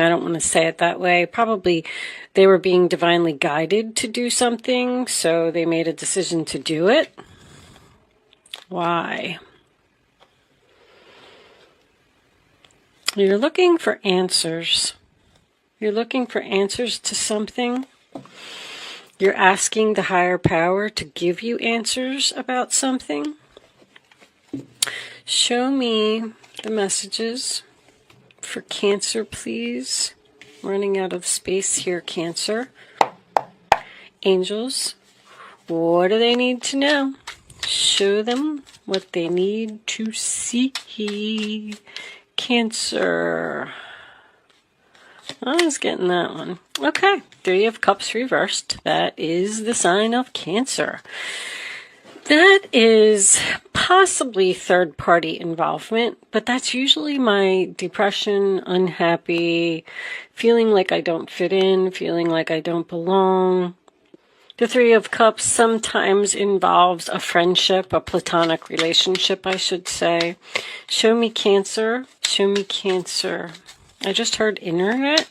I don't want to say it that way. Probably they were being divinely guided to do something, so they made a decision to do it. Why? You're looking for answers. You're looking for answers to something. You're asking the higher power to give you answers about something. Show me the messages for Cancer, please. Running out of space here, Cancer. Angels, what do they need to know? Show them what they need to see. Cancer. I was getting that one. Okay, Three of Cups reversed. That is the sign of Cancer. That is possibly third-party involvement, but that's usually my depression, unhappy, feeling like I don't fit in, feeling like I don't belong. The Three of Cups sometimes involves a friendship, a platonic relationship, I should say. Show me Cancer. Show me Cancer. I just heard internet.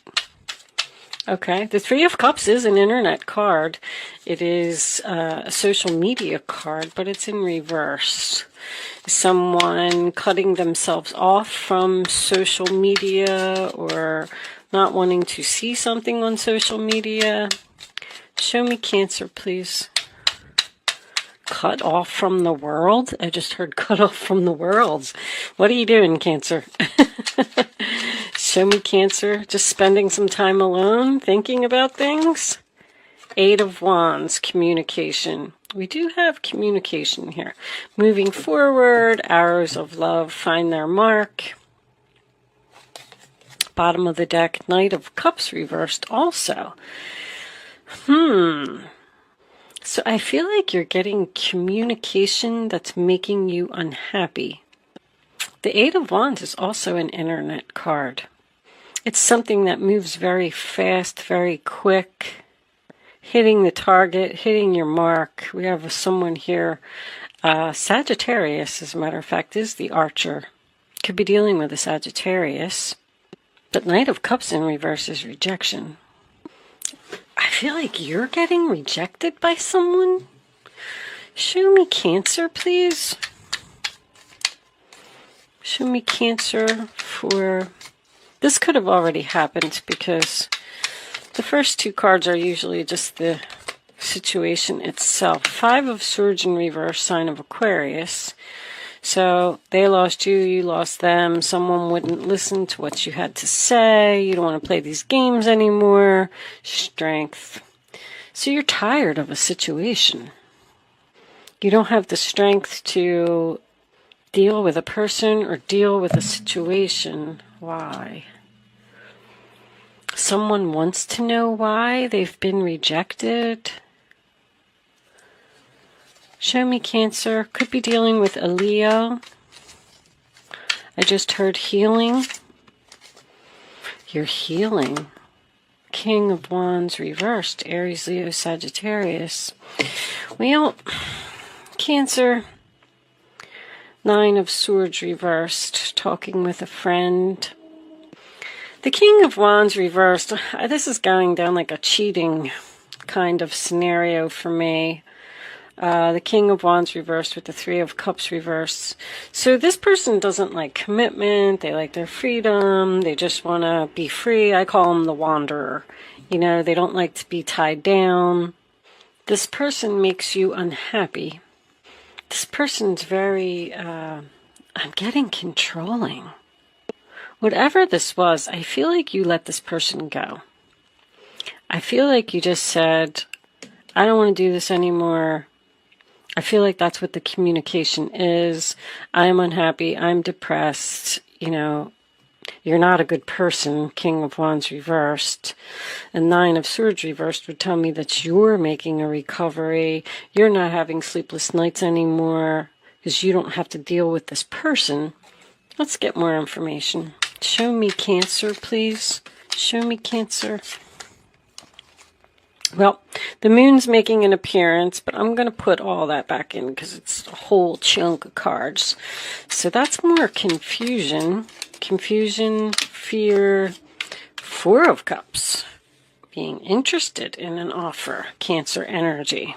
Okay, the Three of Cups is an internet card. It is a social media card, but it's in reverse. Someone cutting themselves off from social media or not wanting to see something on social media. Show me Cancer, please. Cut off from the world? I just heard cut off from the world. What are you doing, Cancer? Show me Cancer. Just spending some time alone, thinking about things. Eight of Wands, communication. We do have communication here. Moving forward, arrows of love find their mark. Bottom of the deck, Knight of Cups reversed also. So I feel like you're getting communication that's making you unhappy. The Eight of Wands is also an internet card. It's something that moves very fast, very quick, hitting the target, hitting your mark. We have someone here, Sagittarius, as a matter of fact, is the Archer. Could be dealing with a Sagittarius. But Knight of Cups in reverse is rejection. I feel like you're getting rejected by someone. Show me Cancer, please. Show me Cancer for... This could have already happened because the first two cards are usually just the situation itself. Five of Swords in reverse, sign of Aquarius. So they lost you, you lost them. Someone wouldn't listen to what you had to say. You don't want to play these games anymore. Strength. So you're tired of a situation. You don't have the strength to deal with a person or deal with a situation. Why? Someone wants to know why they've been rejected. Show me Cancer. Could be dealing with a Leo. I just heard healing. You're healing. King of Wands reversed. Aries, Leo, Sagittarius. Well, Cancer. Nine of Swords reversed. Talking with a friend. The King of Wands reversed. This is going down like a cheating kind of scenario for me. The King of Wands reversed with the Three of Cups reversed. So this person doesn't like commitment. They like their freedom. They just want to be free. I call them the wanderer. You know, they don't like to be tied down. This person makes you unhappy. This person's very, I'm getting controlling. Whatever this was, I feel like you let this person go. I feel like you just said, I don't want to do this anymore. I feel like that's what the communication is. I'm unhappy. I'm depressed. You know, you're not a good person. King of Wands reversed. And Nine of Swords reversed would tell me that you're making a recovery. You're not having sleepless nights anymore because you don't have to deal with this person. Let's get more information. Show me Cancer, please. Show me Cancer. Well, the moon's making an appearance, but I'm going to put all that back in because it's a whole chunk of cards. So that's more confusion. Confusion, fear, Four of Cups. Being interested in an offer. Cancer energy.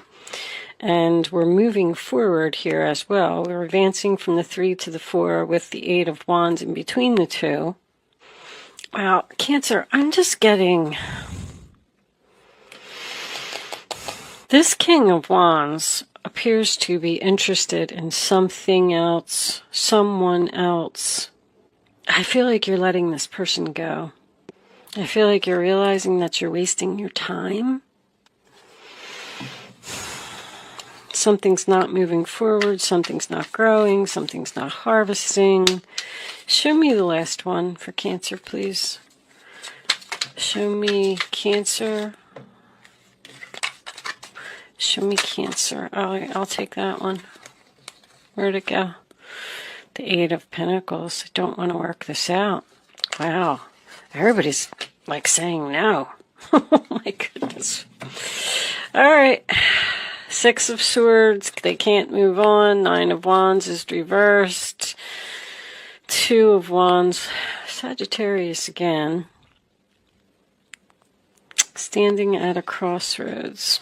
And we're moving forward here as well. We're advancing from the 3 to the 4 with the 8 of Wands in between the two. Wow, Cancer, I'm just getting... This King of Wands appears to be interested in something else, someone else. I feel like you're letting this person go. I feel like you're realizing that you're wasting your time. Something's not moving forward, something's not growing, something's not harvesting. Show me the last one for Cancer, please. Show me Cancer. Show me Cancer. I'll take that one. Where'd it go? The 8 of Pentacles. I don't want to work this out. Wow. Everybody's like saying no. Oh my goodness. All right. 6 of Swords, they can't move on. 9 of Wands is reversed. 2 of Wands, Sagittarius again. Standing at a crossroads.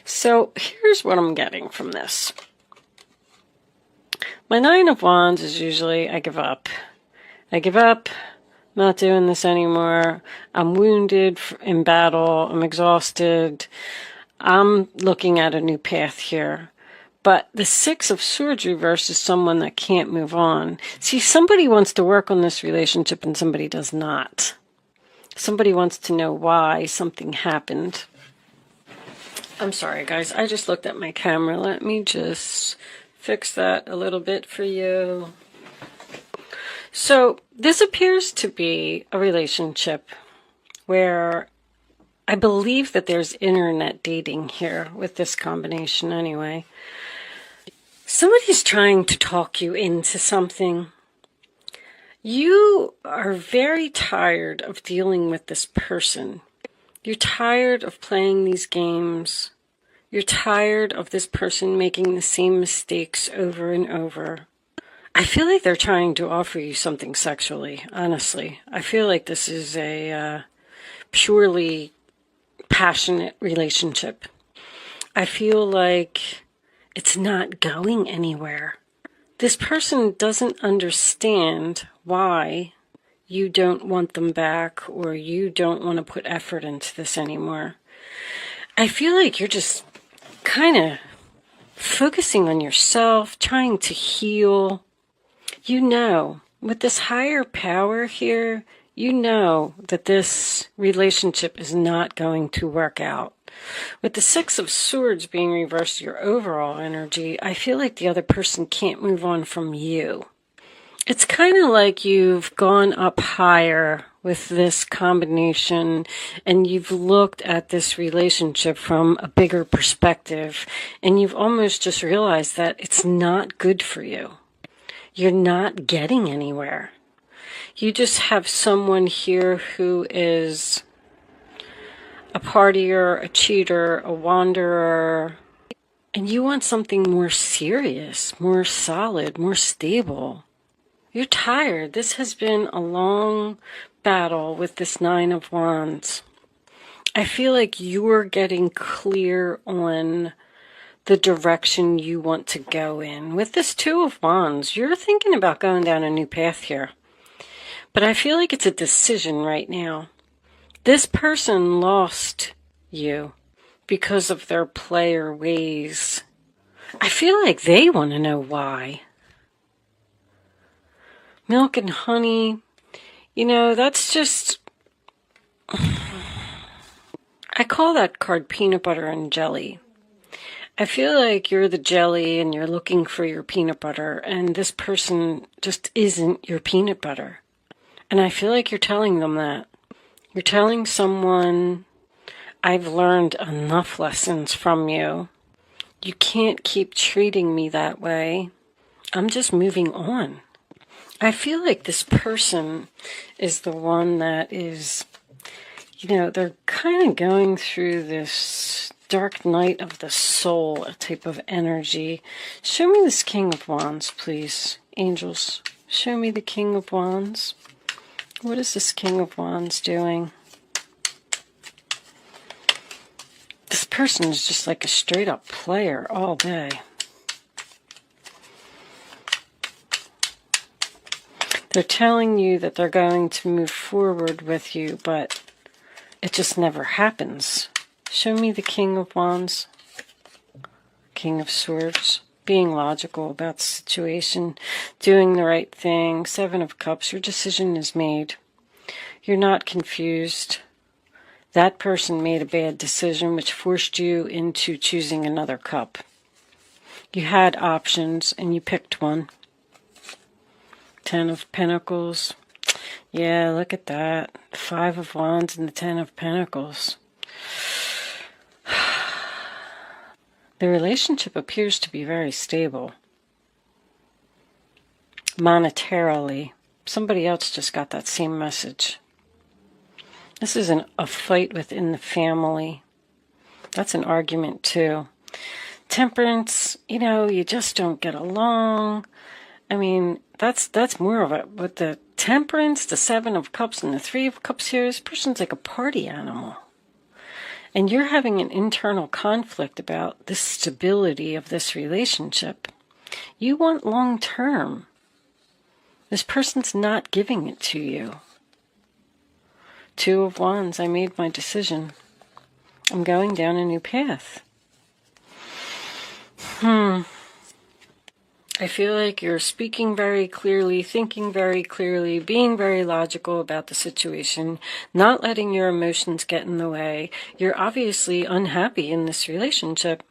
So here's what I'm getting from this. My 9 of Wands is usually, I give up. I give up. Not doing this anymore. I'm wounded in battle. I'm exhausted. I'm looking at a new path here. But the 6 of Swords reverse is someone that can't move on. See, somebody wants to work on this relationship and somebody does not. Somebody wants to know why something happened. I'm sorry, guys. I just looked at my camera. Let me just fix that a little bit for you. So this appears to be a relationship where I believe that there's internet dating here with this combination anyway. Somebody's trying to talk you into something. You are very tired of dealing with this person. You're tired of playing these games. You're tired of this person making the same mistakes over and over. I feel like they're trying to offer you something sexually, honestly. I feel like this is a purely passionate relationship. I feel like it's not going anywhere. This person doesn't understand why you don't want them back or you don't want to put effort into this anymore. I feel like you're just kind of focusing on yourself, trying to heal. You know, with this higher power here, you know that this relationship is not going to work out. With the 6 of Swords being reversed, your overall energy, I feel like the other person can't move on from you. It's kind of like you've gone up higher with this combination and you've looked at this relationship from a bigger perspective and you've almost just realized that it's not good for you. You're not getting anywhere. You just have someone here who is a partier, a cheater, a wanderer, and you want something more serious, more solid, more stable. You're tired. This has been a long battle with this 9 of Wands. I feel like you're getting clear on the direction you want to go in. With this 2 of Wands, you're thinking about going down a new path here. But I feel like it's a decision right now. This person lost you because of their player ways. I feel like they want to know why. Milk and honey, you know, that's just... I call that card peanut butter and jelly. I feel like you're the jelly and you're looking for your peanut butter, and this person just isn't your peanut butter. And I feel like you're telling them that. You're telling someone, I've learned enough lessons from you. You can't keep treating me that way. I'm just moving on. I feel like this person is the one that is, you know, they're kind of going through this dark night of the soul, a type of energy. Show me this King of Wands, please. Angels, show me the King of Wands. What is this King of Wands doing? This person is just like a straight up player all day. They're telling you that they're going to move forward with you, but it just never happens. Show me the King of Wands. King of Swords. Being logical about the situation. Doing the right thing. Seven of Cups. Your decision is made. You're not confused. That person made a bad decision which forced you into choosing another cup. You had options and you picked one. Ten of Pentacles. Yeah, look at that. Five of Wands and the Ten of Pentacles. The relationship appears to be very stable. Monetarily. Somebody else just got that same message. This isn't a fight within the family. That's an argument too. Temperance, you know, you just don't get along. I mean, that's more of it. With the Temperance, the Seven of Cups, and the Three of Cups here, this person's like a party animal. And you're having an internal conflict about the stability of this relationship. You want long term. This person's not giving it to you. Two of Wands, I made my decision. I'm going down a new path. I feel like you're speaking very clearly, thinking very clearly, being very logical about the situation, not letting your emotions get in the way. You're obviously unhappy in this relationship.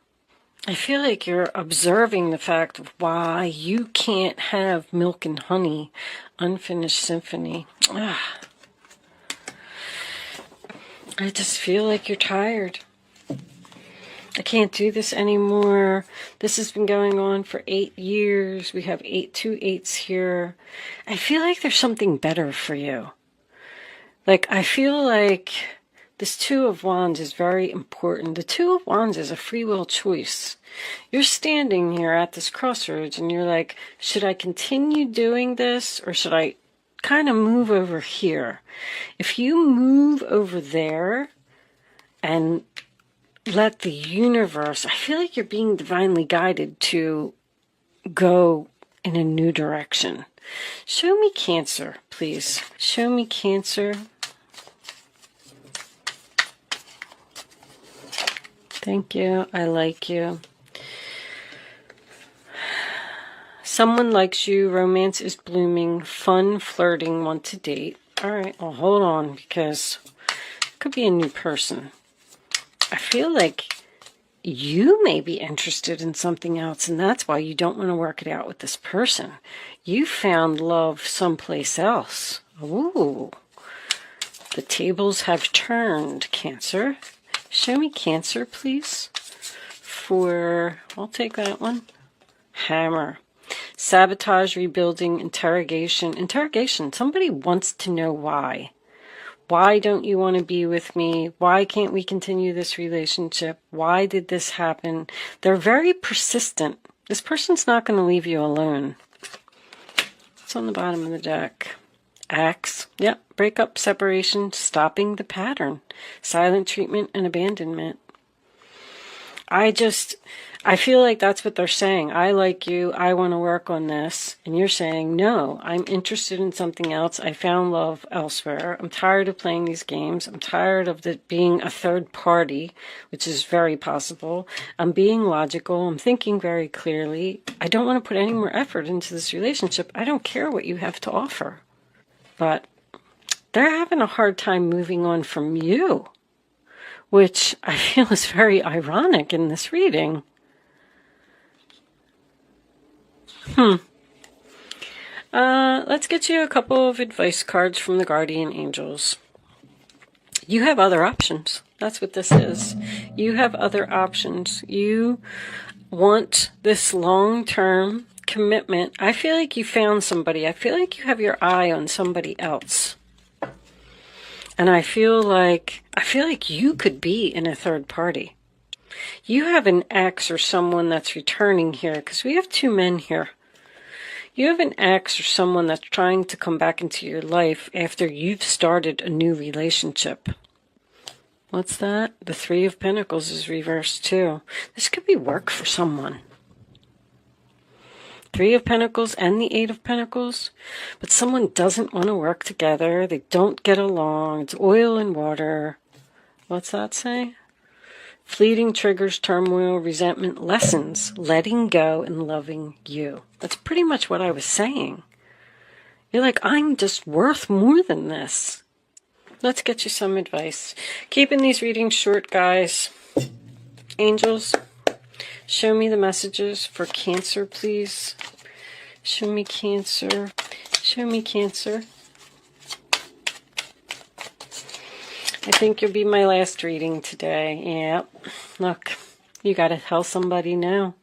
I feel like you're observing the fact of why you can't have milk and honey, unfinished symphony. I just feel like you're tired. I can't do this anymore. This has been going on for 8 years. We have 2 8s here. I feel like there's something better for you. Like, I feel like this Two of Wands is very important. The Two of Wands is a free will choice. You're standing here at this crossroads and you're like, should I continue doing this or should I kind of move over here? If you move over there and let the universe, I feel like you're being divinely guided to go in a new direction. Show me Cancer, please. Show me Cancer. Thank you. I like you. Someone likes you. Romance is blooming. Fun, flirting, want to date. All right, well, hold on, because it could be a new person. I feel like you may be interested in something else, and that's why you don't want to work it out with this person. You found love someplace else. Ooh. The tables have turned, Cancer. Show me Cancer, please. I'll take that one. Hammer. Sabotage, rebuilding, interrogation. Interrogation. Somebody wants to know why. Why don't you want to be with me? Why can't we continue this relationship? Why did this happen? They're very persistent. This person's not going to leave you alone. It's on the bottom of the deck. Axe. Yep. Breakup, separation, stopping the pattern. Silent treatment and abandonment. I feel like that's what they're saying. I like you. I want to work on this. And you're saying, no, I'm interested in something else. I found love elsewhere. I'm tired of playing these games. I'm tired of it being a third party, which is very possible. I'm being logical. I'm thinking very clearly. I don't want to put any more effort into this relationship. I don't care what you have to offer. But they're having a hard time moving on from you, which I feel is very ironic in this reading. Let's get you a couple of advice cards from the guardian angels. You have other options. That's what this is. You have other options. You want this long-term commitment. I feel like you found somebody. I feel like you have your eye on somebody else. And I feel like you could be in a third party. You have an ex or someone that's returning here, because we have 2 men here. You have an ex or someone that's trying to come back into your life after you've started a new relationship. What's that? The Three of Pentacles is reversed too. This could be work for someone. Three of Pentacles and the Eight of Pentacles. But someone doesn't want to work together. They don't get along. It's oil and water. What's that say? Fleeting triggers, turmoil, resentment, lessons, letting go and loving you. That's pretty much what I was saying. You're like, I'm just worth more than this. Let's get you some advice. Keeping these readings short, guys. Angels, show me the messages for Cancer, please. Show me Cancer. Show me Cancer. I think you'll be my last reading today. Yep. Look, you got to tell somebody now.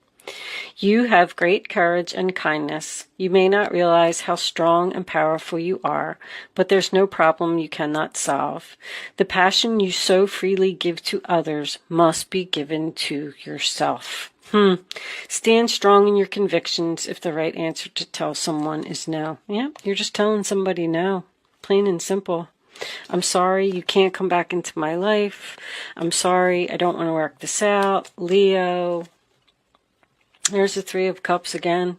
You have great courage and kindness. You may not realize how strong and powerful you are, but there's no problem you cannot solve. The passion you so freely give to others must be given to yourself. Stand strong in your convictions if the right answer to tell someone is no. Yeah, you're just telling somebody no. Plain and simple. I'm sorry you can't come back into my life. I'm sorry I don't want to work this out. Leo. There's the Three of Cups again.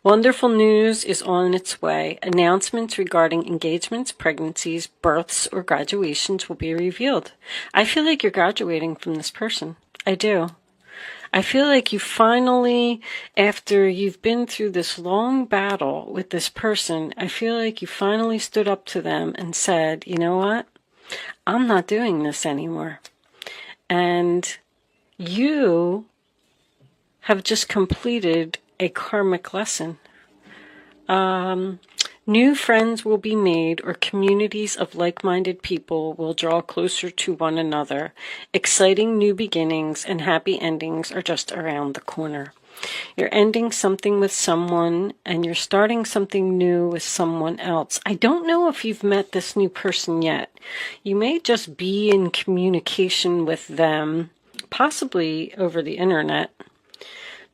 Wonderful news is on its way. Announcements regarding engagements, pregnancies, births, or graduations will be revealed. I feel like you're graduating from this person. I do. I feel like you finally, after you've been through this long battle with this person, I feel like you finally stood up to them and said, you know what? I'm not doing this anymore. And you have just completed a karmic lesson. New friends will be made, or communities of like-minded people will draw closer to one another. Exciting new beginnings and happy endings are just around the corner. You're ending something with someone, and you're starting something new with someone else. I don't know if you've met this new person yet. You may just be in communication with them, possibly over the internet.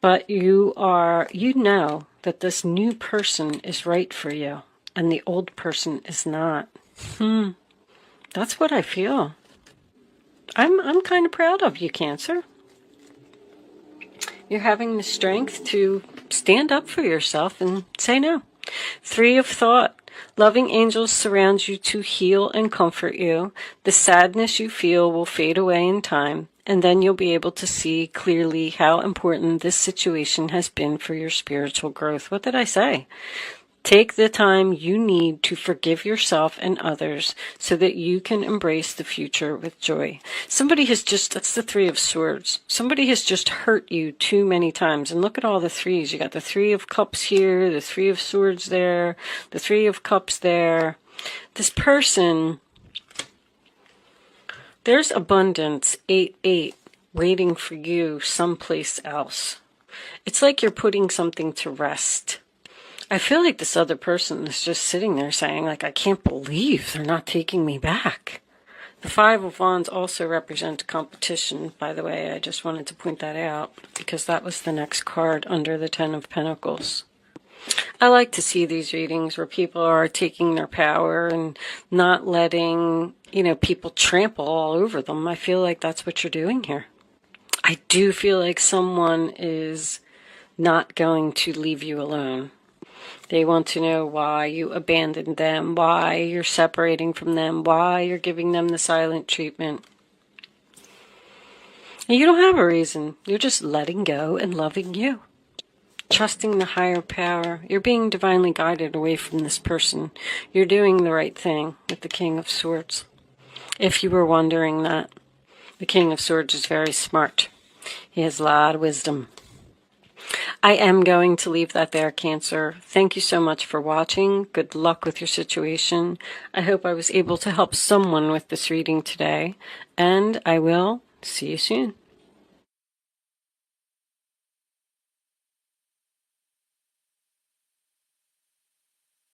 But you know that this new person is right for you, and the old person is not. That's what I feel. I'm kind of proud of you, Cancer. You're having the strength to stand up for yourself and say no. Three of Thought. Loving angels surround you to heal and comfort you. The sadness you feel will fade away in time, and then you'll be able to see clearly how important this situation has been for your spiritual growth. What did I say? Take the time you need to forgive yourself and others so that you can embrace the future with joy. That's the Three of Swords. Somebody has just hurt you too many times. And look at all the threes. You got the Three of Cups here, the Three of Swords there, the Three of Cups there. This person, there's abundance, 8-8, waiting for you someplace else. It's like you're putting something to rest. I feel like this other person is just sitting there saying, like, I can't believe they're not taking me back. The Five of Wands also represents competition, by the way. I just wanted to point that out because that was the next card under the Ten of Pentacles. I like to see these readings where people are taking their power and not letting, people trample all over them. I feel like that's what you're doing here. I do feel like someone is not going to leave you alone. They want to know why you abandoned them, why you're separating from them, why you're giving them the silent treatment. And you don't have a reason. You're just letting go and loving you. Trusting the higher power. You're being divinely guided away from this person. You're doing the right thing with the King of Swords. If you were wondering that, the King of Swords is very smart. He has a lot of wisdom. I am going to leave that there, Cancer. Thank you so much for watching. Good luck with your situation. I hope I was able to help someone with this reading today, and I will see you soon.